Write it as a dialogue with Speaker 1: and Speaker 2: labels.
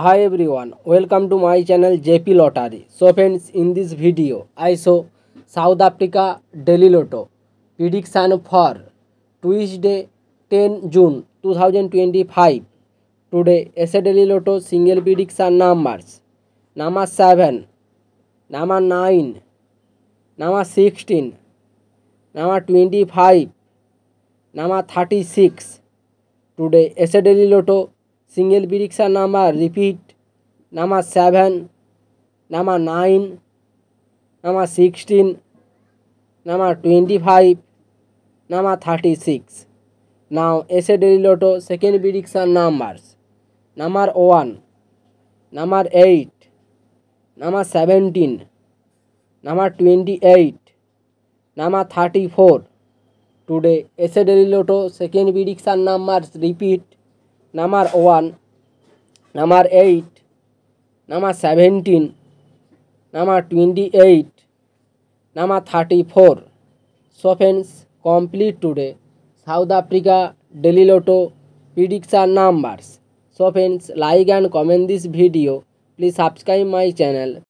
Speaker 1: Hi everyone, welcome to my channel JP Lottery. So friends, in this video I show South Africa Daily Lotto prediction for Tuesday 10 June 2025. Today SA Daily Lotto single prediction numbers number 7, number 9, number 16, number 25, number 36. Today SA Daily Lotto single prediction number repeat number 7, number 9, number 16, number 25, number 36. Now SA Daily Lotto second prediction numbers number 1, number 8, number 17, number 28, number 34. Today SA Daily Lotto second prediction numbers repeat number 1, number 8, number 17, number 28, number 34. So friends, complete today South Africa Daily Lotto prediction numbers. So friends, like and comment this video. Please subscribe my channel.